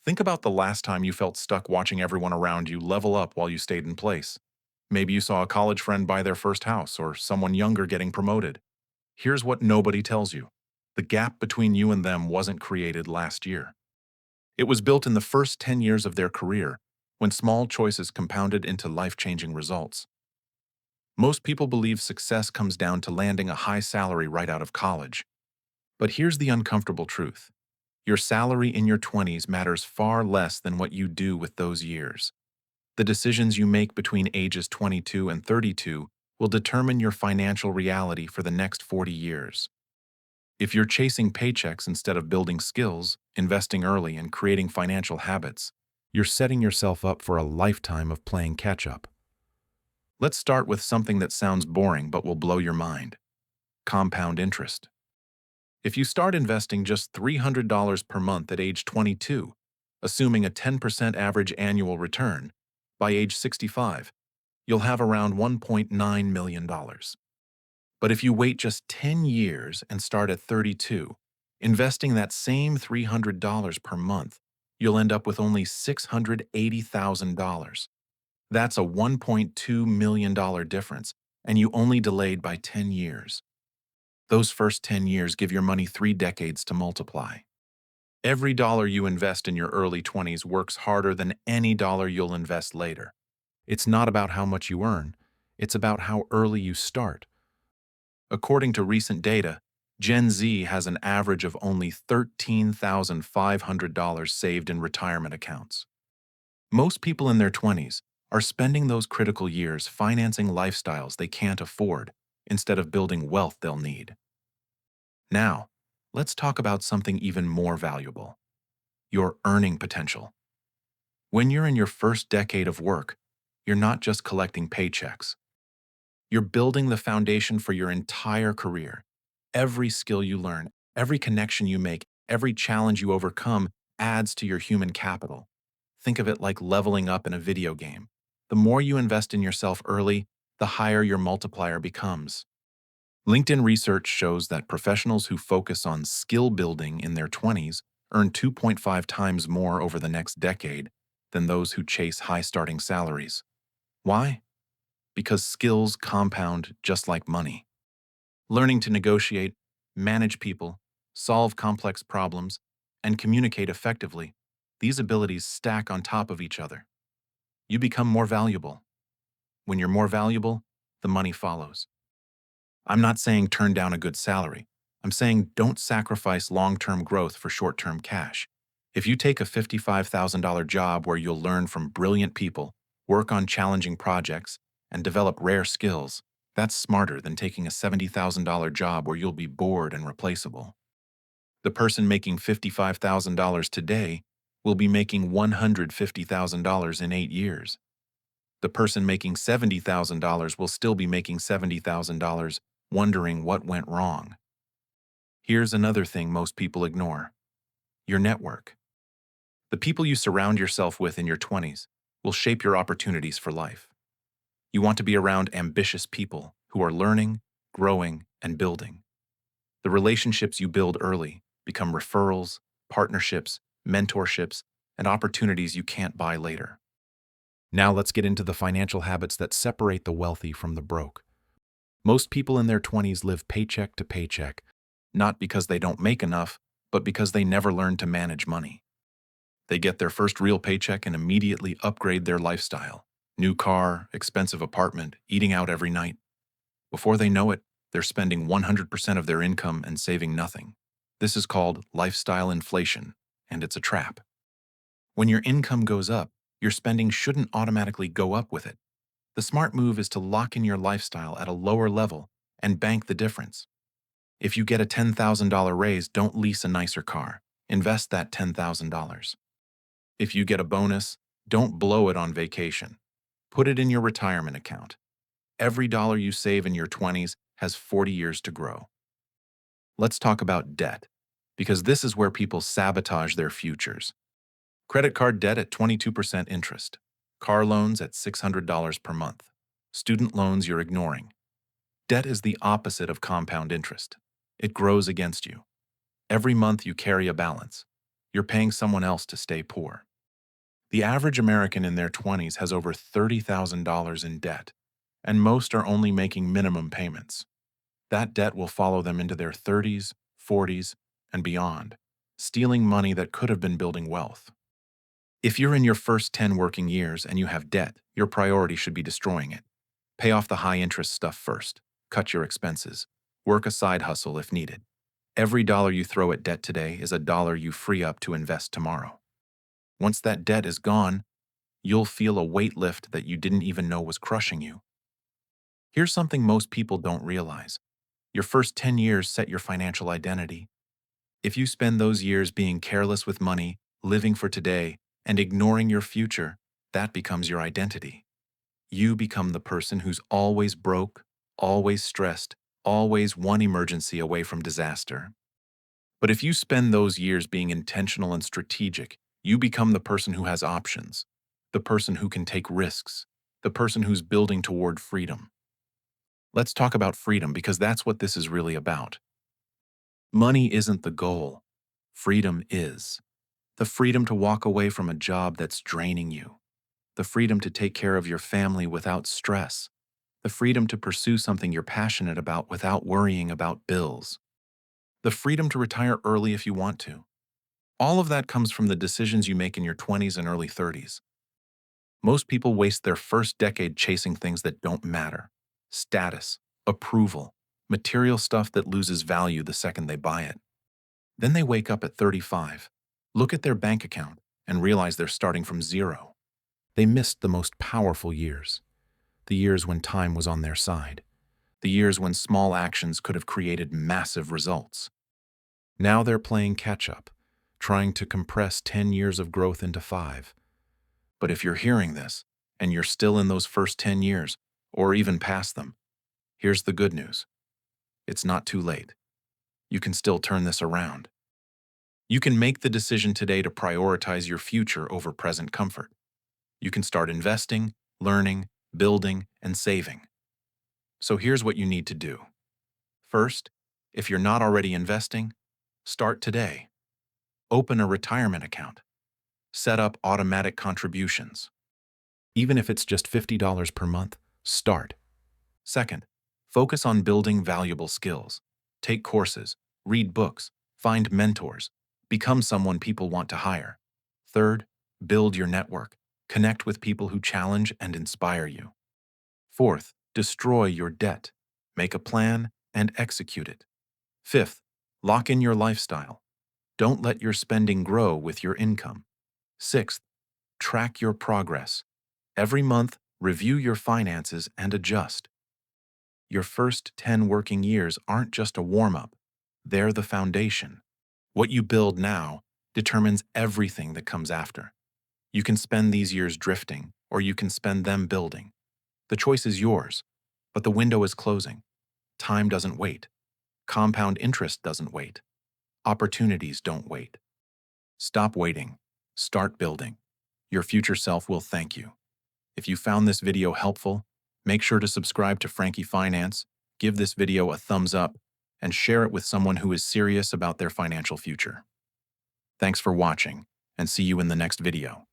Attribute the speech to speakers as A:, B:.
A: Think about the last time you felt stuck watching everyone around you level up while you stayed in place. Maybe you saw a college friend buy their first house or someone younger getting promoted. Here's what nobody tells you. The gap between you and them wasn't created last year. It was built in the first 10 years of their career, when small choices compounded into life-changing results. Most people believe success comes down to landing a high salary right out of college. But here's the uncomfortable truth. Your salary in your 20s matters far less than what you do with those years. The decisions you make between ages 22 and 32 will determine your financial reality for the next 40 years. If you're chasing paychecks instead of building skills, investing early, and creating financial habits, you're setting yourself up for a lifetime of playing catch-up. Let's start with something that sounds boring but will blow your mind: compound interest. If you start investing just $300 per month at age 22, assuming a 10% average annual return, by age 65, you'll have around $1.9 million. But if you wait just 10 years and start at 32, investing that same $300 per month, you'll end up with only $680,000. That's a $1.2 million difference, and you only delayed by 10 years. Those first 10 years give your money 3 decades to multiply. Every dollar you invest in your early 20s works harder than any dollar you'll invest later. It's not about how much you earn, it's about how early you start. According to recent data, Gen Z has an average of only $13,500 saved in retirement accounts. Most people in their 20s are spending those critical years financing lifestyles they can't afford instead of building wealth they'll need. Now, let's talk about something even more valuable: your earning potential. When you're in your first decade of work, you're not just collecting paychecks. You're building the foundation for your entire career. Every skill you learn, every connection you make, every challenge you overcome adds to your human capital. Think of it like leveling up in a video game. The more you invest in yourself early, the higher your multiplier becomes. LinkedIn research shows that professionals who focus on skill building in their 20s earn 2.5 times more over the next decade than those who chase high starting salaries. Why? Because skills compound just like money. Learning to negotiate, manage people, solve complex problems, and communicate effectively, these abilities stack on top of each other. You become more valuable. When you're more valuable, the money follows. I'm not saying turn down a good salary. I'm saying don't sacrifice long-term growth for short-term cash. If you take a $55,000 job where you'll learn from brilliant people, work on challenging projects, and develop rare skills, that's smarter than taking a $70,000 job where you'll be bored and replaceable. The person making $55,000 today will be making $150,000 in 8 years. The person making $70,000 will still be making $70,000, wondering what went wrong. Here's another thing most people ignore: your network. The people you surround yourself with in your 20s will shape your opportunities for life. You want to be around ambitious people who are learning, growing, and building. The relationships you build early become referrals, partnerships, mentorships, and opportunities you can't buy later. Now let's get into the financial habits that separate the wealthy from the broke. Most people in their 20s live paycheck to paycheck, not because they don't make enough, but because they never learned to manage money. They get their first real paycheck and immediately upgrade their lifestyle: new car, expensive apartment, eating out every night. Before they know it, they're spending 100% of their income and saving nothing. This is called lifestyle inflation, and it's a trap. When your income goes up, your spending shouldn't automatically go up with it. The smart move is to lock in your lifestyle at a lower level and bank the difference. If you get a $10,000 raise, don't lease a nicer car. Invest that $10,000. If you get a bonus, don't blow it on vacation. Put it in your retirement account. Every dollar you save in your 20s has 40 years to grow. Let's talk about debt, because this is where people sabotage their futures. Credit card debt at 22% interest. Car loans at $600 per month. Student loans you're ignoring. Debt is the opposite of compound interest. It grows against you. Every month you carry a balance. You're paying someone else to stay poor. The average American in their 20s has over $30,000 in debt, and most are only making minimum payments. That debt will follow them into their 30s, 40s, and beyond, stealing money that could have been building wealth. If you're in your first 10 working years and you have debt, your priority should be destroying it. Pay off the high-interest stuff first. Cut your expenses. Work a side hustle if needed. Every dollar you throw at debt today is a dollar you free up to invest tomorrow. Once that debt is gone, you'll feel a weight lift that you didn't even know was crushing you. Here's something most people don't realize. Your first 10 years set your financial identity. If you spend those years being careless with money, living for today, and ignoring your future, that becomes your identity. You become the person who's always broke, always stressed, always one emergency away from disaster. But if you spend those years being intentional and strategic, you become the person who has options, the person who can take risks, the person who's building toward freedom. Let's talk about freedom because that's what this is really about. Money isn't the goal. Freedom is. The freedom to walk away from a job that's draining you. The freedom to take care of your family without stress. The freedom to pursue something you're passionate about without worrying about bills. The freedom to retire early if you want to. All of that comes from the decisions you make in your 20s and early 30s. Most people waste their first decade chasing things that don't matter. Status, approval, material stuff that loses value the second they buy it. Then they wake up at 35, look at their bank account, and realize they're starting from zero. They missed the most powerful years. The years when time was on their side. The years when small actions could have created massive results. Now they're playing catch-up, trying to compress 10 years of growth into 5. But if you're hearing this, and you're still in those first 10 years, or even past them, here's the good news. It's not too late. You can still turn this around. You can make the decision today to prioritize your future over present comfort. You can start investing, learning, building, and saving. So here's what you need to do. First, if you're not already investing, start today. Open a retirement account. Set up automatic contributions. Even if it's just $50 per month, start. Second, focus on building valuable skills. Take courses, read books, find mentors, become someone people want to hire. Third, build your network. Connect with people who challenge and inspire you. Fourth, destroy your debt. Make a plan and execute it. Fifth, lock in your lifestyle. Don't let your spending grow with your income. Sixth, track your progress. Every month, review your finances and adjust. Your first 10 working years aren't just a warm-up. They're the foundation. What you build now determines everything that comes after. You can spend these years drifting, or you can spend them building. The choice is yours, but the window is closing. Time doesn't wait. Compound interest doesn't wait. Opportunities don't wait. Stop waiting. Start building. Your future self will thank you. If you found this video helpful, make sure to subscribe to Frankie Finance, give this video a thumbs up, and share it with someone who is serious about their financial future. Thanks for watching, and see you in the next video.